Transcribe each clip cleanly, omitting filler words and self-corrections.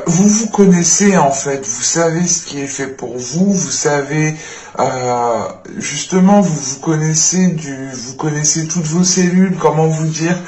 vous vous connaissez en fait, vous savez ce qui est fait pour vous, vous savez justement vous connaissez toutes vos cellules, comment vous dire.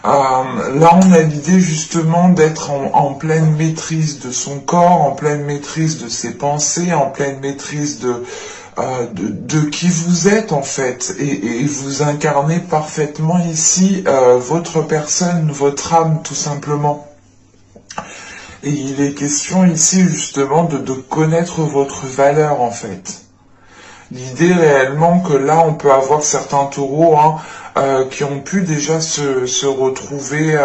Là on a l'idée justement d'être en pleine maîtrise de son corps, en pleine maîtrise de ses pensées, en pleine maîtrise de qui vous êtes en fait, et vous incarnez parfaitement ici votre personne, votre âme tout simplement. Et il est question ici justement de connaître votre valeur en fait. L'idée réellement que là on peut avoir certains taureaux qui ont pu déjà se retrouver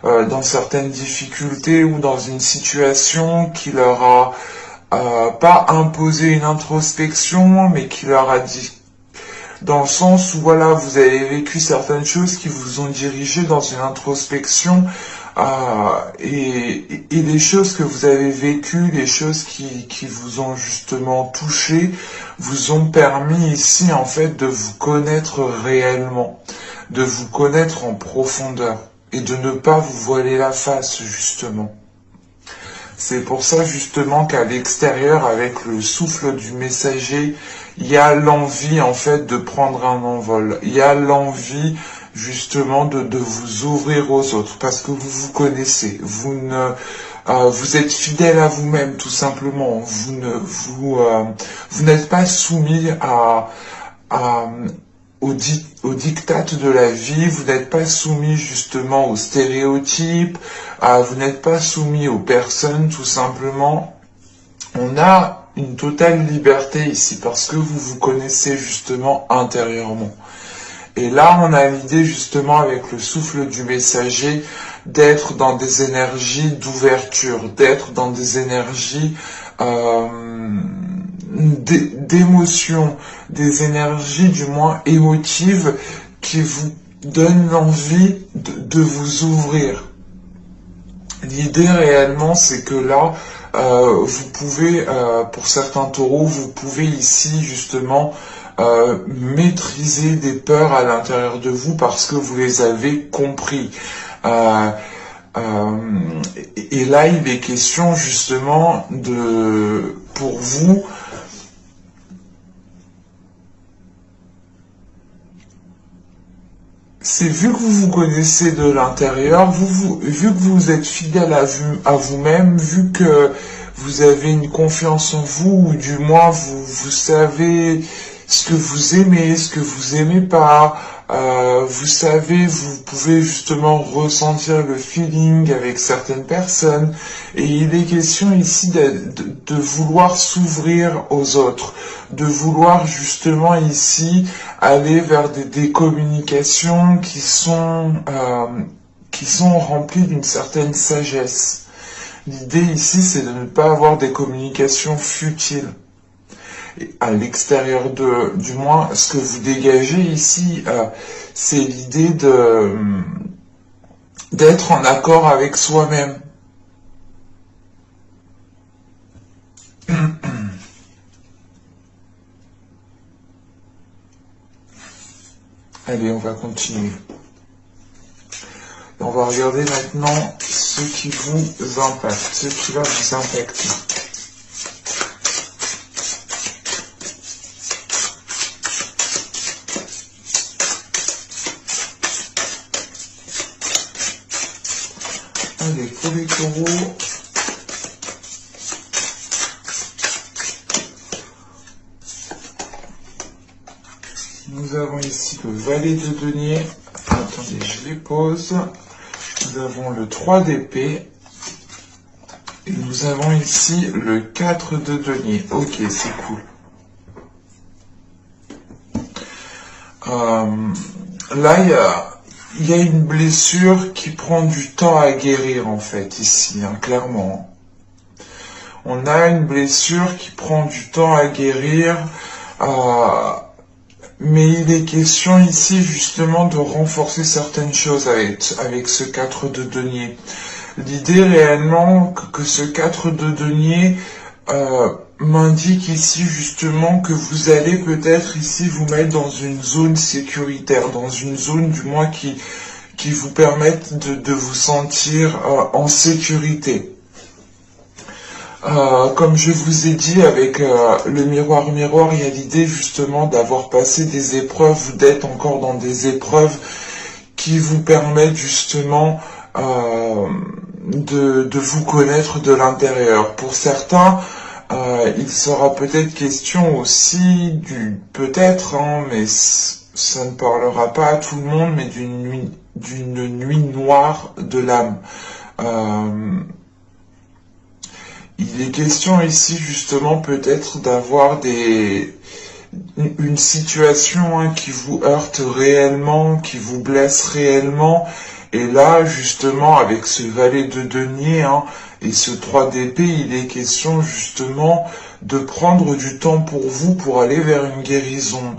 dans certaines difficultés ou dans une situation qui leur a pas imposé une introspection, mais qui leur a dit, dans le sens où voilà, vous avez vécu certaines choses qui vous ont dirigé dans une introspection, et les choses que vous avez vécues, les choses qui vous ont justement touché, vous ont permis ici en fait de vous connaître réellement, de vous connaître en profondeur et de ne pas vous voiler la face justement. C'est pour ça justement qu'à l'extérieur, avec le souffle du messager, il y a l'envie en fait de prendre un envol. Il y a l'envie justement de vous ouvrir aux autres parce que vous vous connaissez. Vous êtes fidèle à vous-même tout simplement. Vous n'êtes pas soumis aux diktats de la vie, vous n'êtes pas soumis justement aux stéréotypes, vous n'êtes pas soumis aux personnes tout simplement. On a une totale liberté ici parce que vous vous connaissez justement intérieurement. Et là, on a l'idée justement avec le souffle du messager d'être dans des énergies d'ouverture, d'être dans des énergies d'émotions, des énergies du moins émotives qui vous donnent l'envie de vous ouvrir. L'idée réellement c'est que là, vous pouvez, pour certains taureaux, vous pouvez ici justement maîtriser des peurs à l'intérieur de vous parce que vous les avez compris. Et là, il est question justement pour vous, c'est vu que vous vous connaissez de l'intérieur, vu que vous êtes fidèle à vous-même, vu que vous avez une confiance en vous, ou du moins vous savez ce que vous aimez, ce que vous aimez pas, vous savez, vous pouvez justement ressentir le feeling avec certaines personnes, et il est question ici de vouloir s'ouvrir aux autres, de vouloir justement ici aller vers des communications qui sont remplies d'une certaine sagesse. L'idée ici, c'est de ne pas avoir des communications futiles. Et à l'extérieur du moins, ce que vous dégagez ici, c'est l'idée d'être en accord avec soi-même. Allez, on va continuer. Et on va regarder maintenant ce qui vous impacte, ce qui va vous impacter. Allez, pour les taureaux, nous avons ici le valet de denier. Attendez, je les pose. Nous avons le 3 d'épée. Et nous avons ici le 4 de denier. Ok, c'est cool. Là, il y a une blessure qui prend du temps à guérir, en fait, ici, clairement. On a une blessure qui prend du temps à guérir. Mais il est question ici justement de renforcer certaines choses avec ce 4 de denier. L'idée réellement que ce 4 de denier m'indique ici justement que vous allez peut-être ici vous mettre dans une zone sécuritaire, dans une zone du moins qui vous permette de vous sentir en sécurité. Comme je vous ai dit, avec le miroir miroir, il y a l'idée justement d'avoir passé des épreuves ou d'être encore dans des épreuves qui vous permettent justement de vous connaître de l'intérieur. Pour certains, il sera peut-être question aussi peut-être, hein, mais ça ne parlera pas à tout le monde, mais d'une nuit noire de l'âme. Il est question ici justement peut-être d'avoir une situation, hein, qui vous heurte réellement, qui vous blesse réellement. Et là, justement, avec ce valet de denier, hein, et ce 3 d'épée, il est question justement de prendre du temps pour vous pour aller vers une guérison.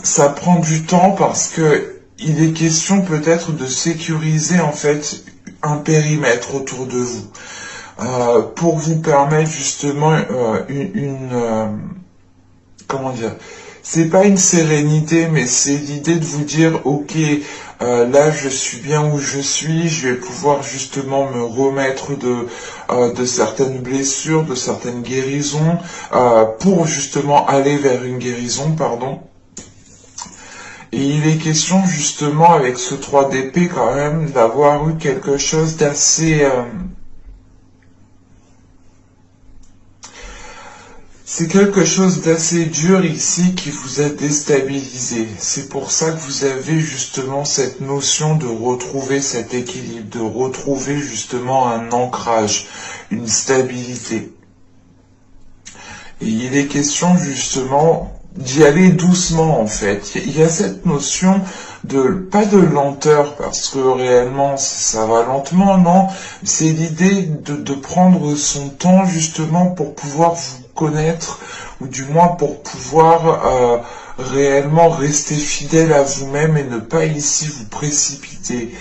Ça prend du temps parce que il est question peut-être de sécuriser en fait un périmètre autour de vous. Pour vous permettre justement comment dire, c'est pas une sérénité, mais c'est l'idée de vous dire, ok, là je suis bien où je suis, je vais pouvoir justement me remettre de certaines blessures, de certaines guérisons, pour justement aller vers une guérison, pardon. Et il est question justement avec ce 3 d'épée quand même d'avoir eu quelque chose d'assez... c'est quelque chose d'assez dur ici qui vous a déstabilisé. C'est pour ça que vous avez justement cette notion de retrouver cet équilibre, de retrouver justement un ancrage, une stabilité. Et il est question justement d'y aller doucement en fait. Il y a cette notion pas de lenteur parce que réellement ça va lentement, non. C'est l'idée de prendre son temps justement pour pouvoir vous connaître, ou du moins pour pouvoir réellement rester fidèle à vous-même et ne pas ici vous précipiter.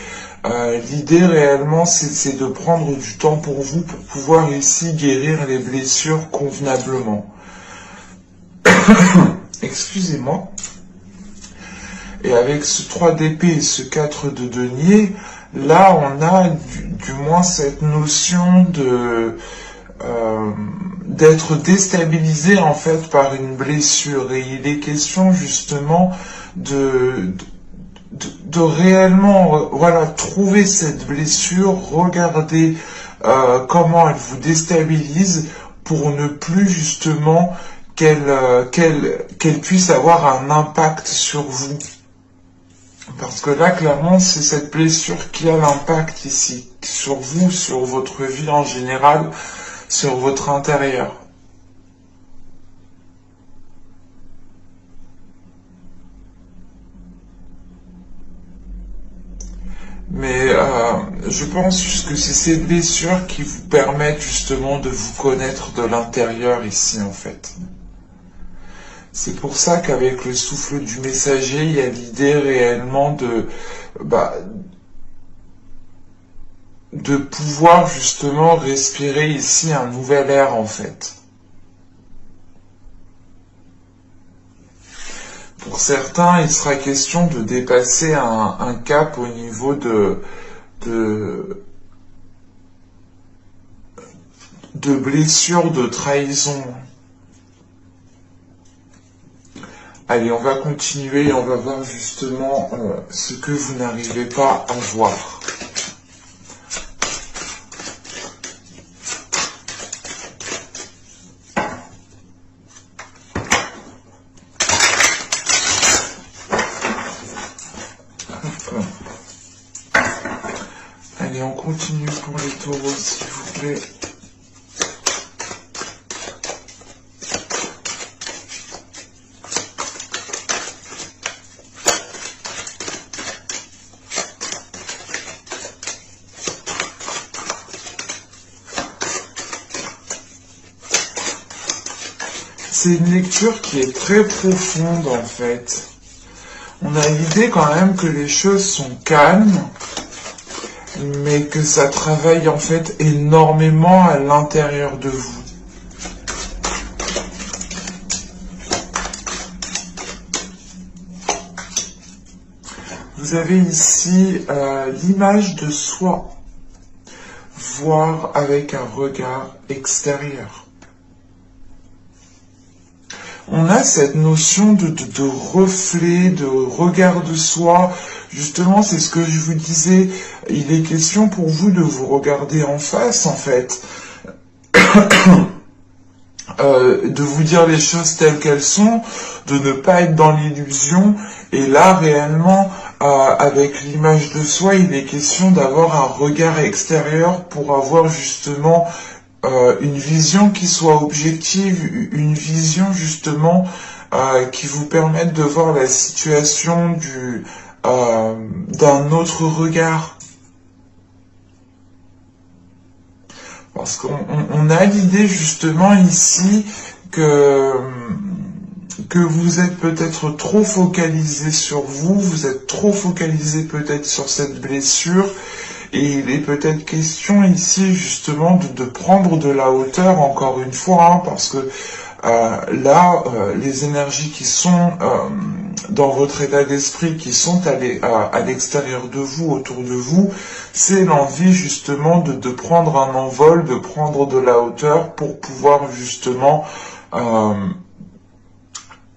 L'idée réellement c'est de prendre du temps pour vous pour pouvoir ici guérir les blessures convenablement. Excusez-moi. Et avec ce 3 d'épée et ce 4 de denier, là on a du moins cette notion d'être déstabilisé en fait par une blessure. Et il est question justement de réellement voilà, trouver cette blessure, regarder comment elle vous déstabilise pour ne plus justement qu'elle puisse avoir un impact sur vous. Parce que là, clairement, c'est cette blessure qui a l'impact ici, sur vous, sur votre vie en général, sur votre intérieur. Mais je pense juste que c'est ces blessures qui vous permettent justement de vous connaître de l'intérieur ici, en fait. C'est pour ça qu'avec le souffle du messager, il y a l'idée réellement de pouvoir justement respirer ici un nouvel air en fait. Pour certains, il sera question de dépasser un cap au niveau de blessures, de trahison. Allez, on va continuer et on va voir justement ce que vous n'arrivez pas à voir. Allez, on continue pour les taureaux, s'il vous plaît. C'est une lecture qui est très profonde en fait. On a l'idée quand même que les choses sont calmes, mais que ça travaille en fait énormément à l'intérieur de vous. Vous avez ici l'image de soi. voir avec un regard extérieur. On a cette notion de reflet, de regard de soi. Justement, c'est ce que je vous disais. Il est question pour vous de vous regarder en face, en fait. De vous dire les choses telles qu'elles sont, de ne pas être dans l'illusion. Et là, réellement, avec l'image de soi, il est question d'avoir un regard extérieur pour avoir justement une vision qui soit objective, une vision justement qui vous permette de voir la situation d'un autre regard. Parce qu'on a l'idée justement ici que vous êtes peut-être trop focalisé sur vous, vous êtes trop focalisé peut-être sur cette blessure, et il est peut-être question ici justement de prendre de la hauteur encore une fois, hein, parce que les énergies qui sont dans votre état d'esprit, qui sont à l'extérieur de vous, autour de vous, c'est l'envie justement de prendre un envol, de prendre de la hauteur pour pouvoir justement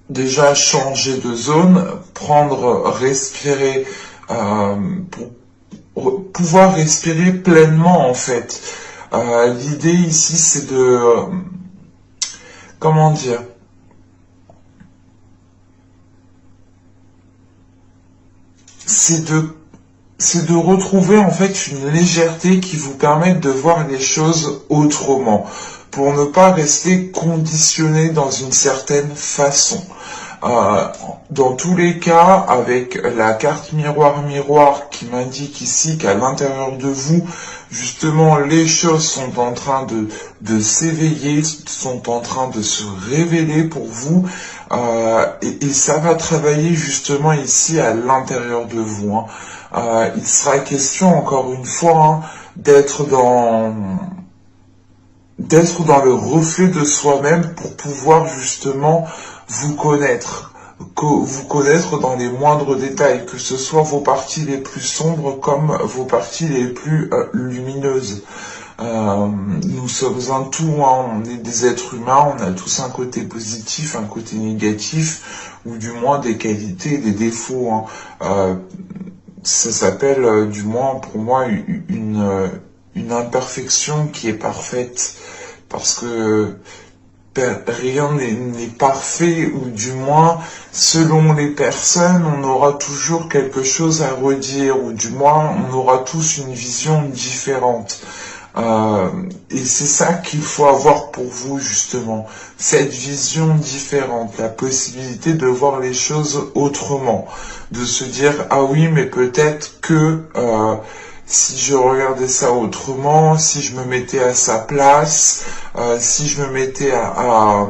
déjà changer de zone, respirer, pour pouvoir respirer pleinement en fait. L'idée ici c'est comment dire, c'est de retrouver en fait une légèreté qui vous permette de voir les choses autrement, pour ne pas rester conditionné dans une certaine façon. Dans tous les cas, avec la carte miroir qui m'indique ici qu'à l'intérieur de vous, justement, les choses sont en train de s'éveiller, sont en train de se révéler pour vous, et ça va travailler justement ici à l'intérieur de vous. Hein. Il sera question, encore une fois, hein, d'être dans le reflet de soi-même pour pouvoir justement vous connaître dans les moindres détails, que ce soit vos parties les plus sombres comme vos parties les plus lumineuses. Nous sommes un tout, hein, on est des êtres humains, on a tous un côté positif, un côté négatif, ou du moins des qualités, des défauts. Hein. Ça s'appelle, du moins pour moi, une imperfection qui est parfaite, parce que rien n'est parfait, ou du moins, selon les personnes, on aura toujours quelque chose à redire, ou du moins, on aura tous une vision différente. Et c'est ça qu'il faut avoir pour vous, justement, cette vision différente, la possibilité de voir les choses autrement, de se dire, ah oui, mais peut-être que si je regardais ça autrement, si je me mettais à sa place, si je me mettais à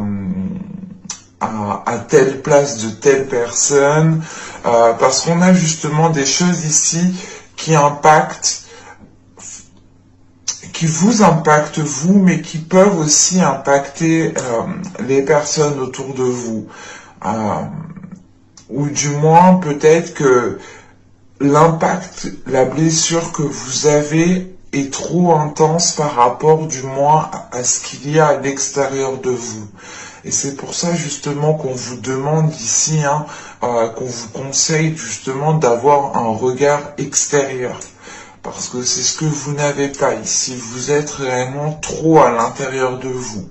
telle place de telle personne, parce qu'on a justement des choses ici qui vous impactent vous, mais qui peuvent aussi impacter les personnes autour de vous. Ou du moins, peut-être que l'impact, la blessure que vous avez est trop intense par rapport du moins à ce qu'il y a à l'extérieur de vous. Et c'est pour ça justement qu'on vous demande ici, hein, qu'on vous conseille justement d'avoir un regard extérieur. Parce que c'est ce que vous n'avez pas ici. Vous êtes réellement trop à l'intérieur de vous.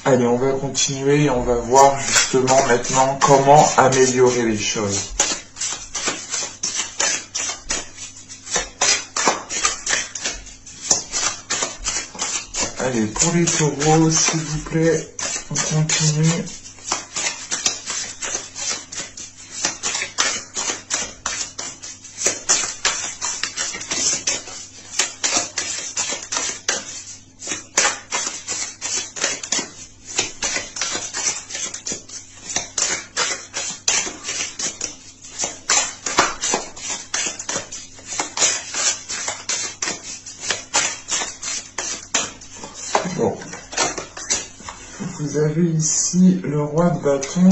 Allez, on va continuer et on va voir justement maintenant comment améliorer les choses. Allez, pour les taureaux, s'il vous plaît, on continue. Bon, vous avez ici le roi de bâton,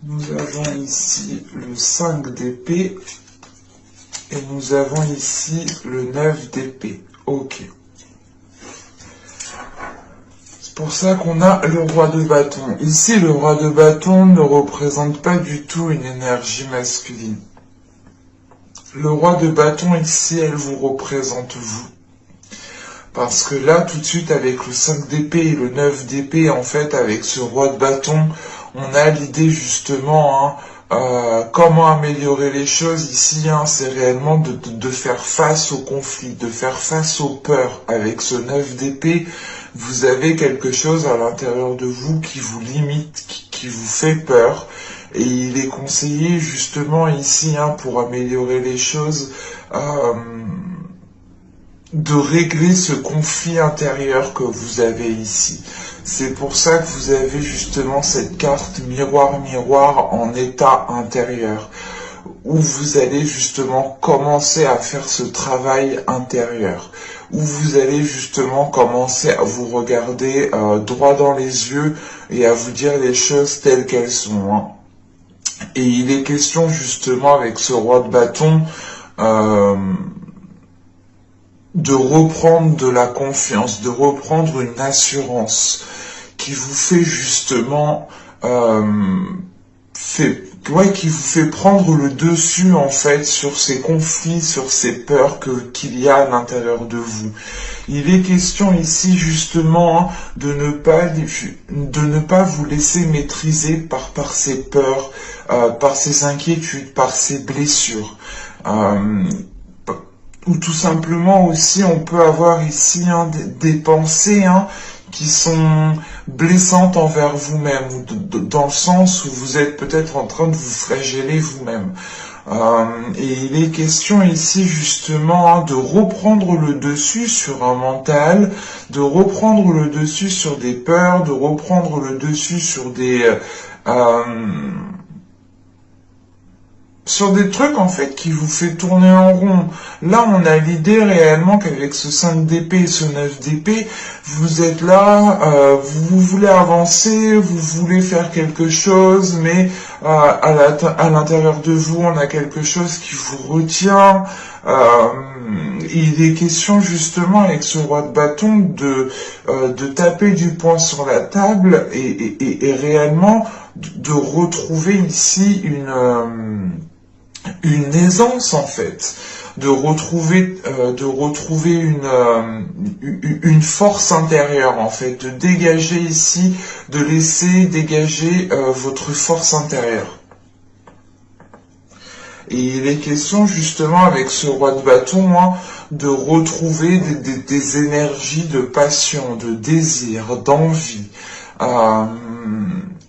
nous avons ici le 5 d'épée, Et nous avons ici le 9 d'épée. Ok. C'est pour ça qu'on a le roi de bâton. Ici, le roi de bâton ne représente pas du tout une énergie masculine. Le roi de bâton, ici, elle vous représente vous. Parce que là, tout de suite, avec le 5 d'épée et le 9 d'épée, en fait, avec ce roi de bâton, on a l'idée justement, comment améliorer les choses ici, c'est réellement de faire face au conflit, de faire face aux peurs. Avec ce 9 d'épée, vous avez quelque chose à l'intérieur de vous qui vous limite, qui vous fait peur. Et il est conseillé justement ici, pour améliorer les choses, de régler ce conflit intérieur que vous avez ici. C'est pour ça que vous avez justement cette carte miroir en état intérieur, où vous allez justement commencer à faire ce travail intérieur, où vous allez justement commencer à vous regarder droit dans les yeux et à vous dire les choses telles qu'elles sont. Et il est question justement avec ce roi de bâton de reprendre de la confiance, de reprendre une assurance qui vous fait justement qui vous fait prendre le dessus en fait sur ces conflits, sur ces peurs qu'il y a à l'intérieur de vous. Il est question ici justement de ne pas vous laisser maîtriser par ces peurs, par ces inquiétudes, par ces blessures. Ou tout simplement aussi on peut avoir ici des pensées qui sont blessantes envers vous-même, ou dans le sens où vous êtes peut-être en train de vous flageller vous-même. Et il est question ici justement de reprendre le dessus sur un mental, de reprendre le dessus sur des peurs, de reprendre le dessus sur des trucs en fait qui vous fait tourner en rond. Là on a l'idée réellement qu'avec ce 5 d'épée et ce 9 d'épée, vous êtes là, vous voulez avancer, vous voulez faire quelque chose, mais à l'intérieur de vous on a quelque chose qui vous retient. Il est question justement avec ce roi de bâton de taper du poing sur la table et réellement de retrouver ici une aisance en fait, de retrouver une force intérieure en fait, de dégager ici, de laisser dégager votre force intérieure. Et il est question justement avec ce roi de bâton de retrouver des énergies de passion, de désir, d'envie.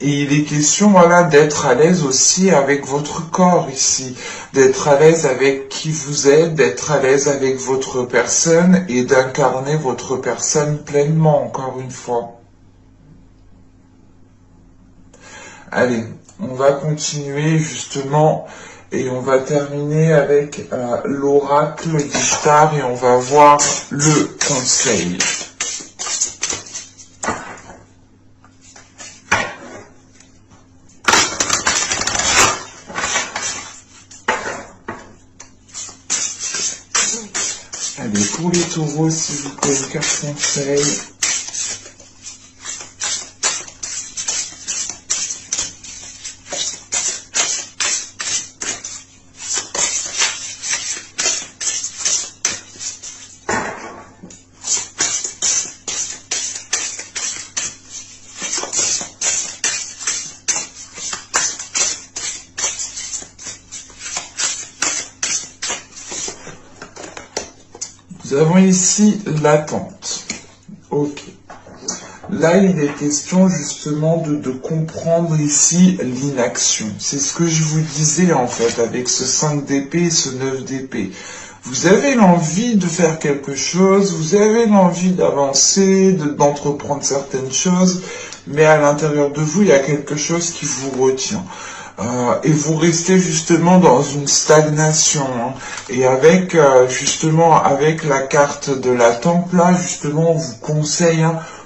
Et il est question d'être à l'aise aussi avec votre corps ici, d'être à l'aise avec qui vous êtes, d'être à l'aise avec votre personne et d'incarner votre personne pleinement, encore une fois. Allez, on va continuer justement et on va terminer avec l'oracle d'Ishtar et on va voir le conseil. Allez, pour les taureaux, s'il vous plaît, une carte conseil. Nous avons ici l'attente. Ok. Là, il est question justement de comprendre ici l'inaction. C'est ce que je vous disais en fait avec ce 5 d'épée et ce 9 d'épée. Vous avez l'envie de faire quelque chose, vous avez l'envie d'avancer, d'entreprendre certaines choses, mais à l'intérieur de vous, il y a quelque chose qui vous retient. Et vous restez justement dans une stagnation. Et avec justement avec la carte de la Temple, là, justement, on vous conseille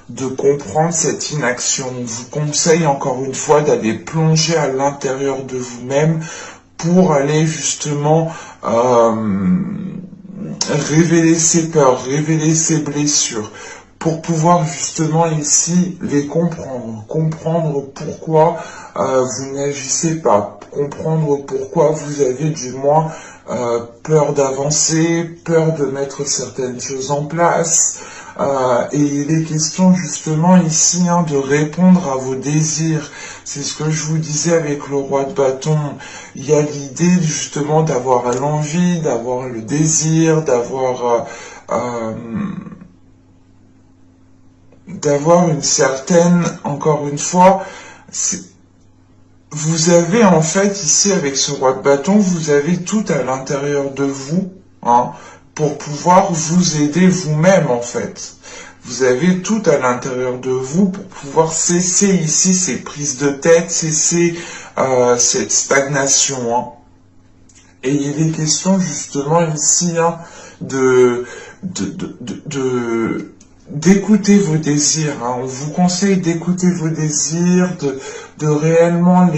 de comprendre cette inaction. On vous conseille encore une fois d'aller plonger à l'intérieur de vous-même pour aller justement révéler ses peurs, révéler ses blessures, pour pouvoir justement ici les comprendre, comprendre pourquoi vous n'agissez pas, comprendre pourquoi vous avez du moins peur d'avancer, peur de mettre certaines choses en place. Et il est question justement ici de répondre à vos désirs. C'est ce que je vous disais avec le roi de bâton. Il y a l'idée justement d'avoir l'envie, d'avoir le désir, d'avoir une certaine, encore une fois, vous avez en fait ici avec ce roi de bâton, vous avez tout à l'intérieur de vous, pour pouvoir vous aider vous-même en fait. Vous avez tout à l'intérieur de vous pour pouvoir cesser ici ces prises de tête, cesser cette stagnation. Et il est question justement ici d'écouter vos désirs. On vous conseille d'écouter vos désirs, de réellement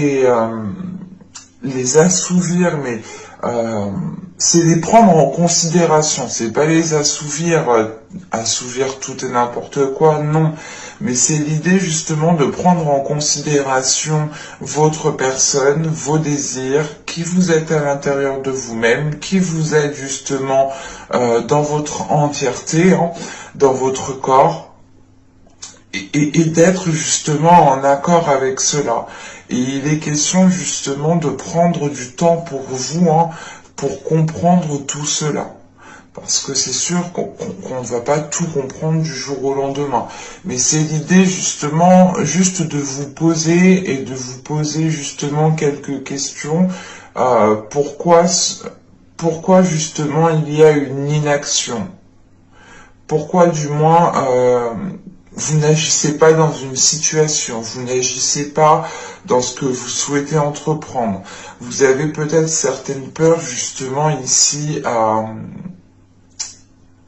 les assouvir, mais c'est les prendre en considération. C'est pas les assouvir tout et n'importe quoi, non. Mais c'est l'idée justement de prendre en considération votre personne, vos désirs, qui vous êtes à l'intérieur de vous-même, qui vous êtes justement dans votre entièreté, dans votre corps, et d'être justement en accord avec cela. Et il est question justement de prendre du temps pour vous, pour comprendre tout cela. Parce que c'est sûr qu'on ne va pas tout comprendre du jour au lendemain. Mais c'est l'idée justement juste de vous poser et de vous poser justement quelques questions. Pourquoi justement il y a une inaction? Pourquoi du moins vous n'agissez pas dans une situation, vous n'agissez pas dans ce que vous souhaitez entreprendre. Vous avez peut-être certaines peurs justement ici à...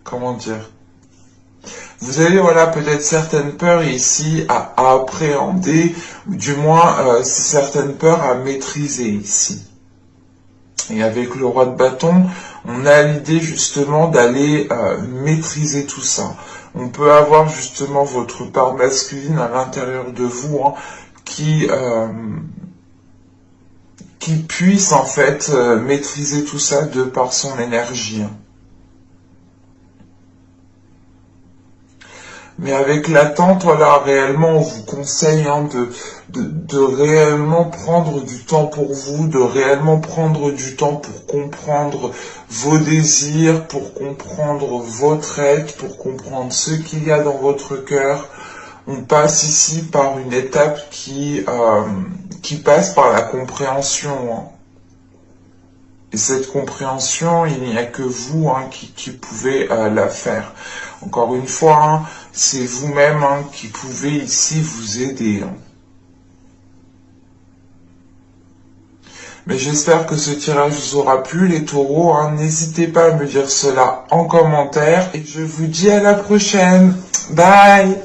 Comment dire? Vous avez peut-être certaines peurs ici à appréhender, ou du moins certaines peurs à maîtriser ici. Et avec le roi de bâton, on a l'idée justement d'aller maîtriser tout ça. On peut avoir justement votre part masculine à l'intérieur de vous qui puisse en fait maîtriser tout ça de par son énergie. Mais avec l'attente, réellement, on vous conseille de réellement prendre du temps pour vous, de réellement prendre du temps pour comprendre vos désirs, pour comprendre votre être, pour comprendre ce qu'il y a dans votre cœur. On passe ici par une étape qui passe par la compréhension. Et cette compréhension, il n'y a que vous qui pouvez la faire. Encore une fois, c'est vous-même qui pouvez ici vous aider. Mais j'espère que ce tirage vous aura plu, les taureaux. N'hésitez pas à me dire cela en commentaire. Et je vous dis à la prochaine. Bye!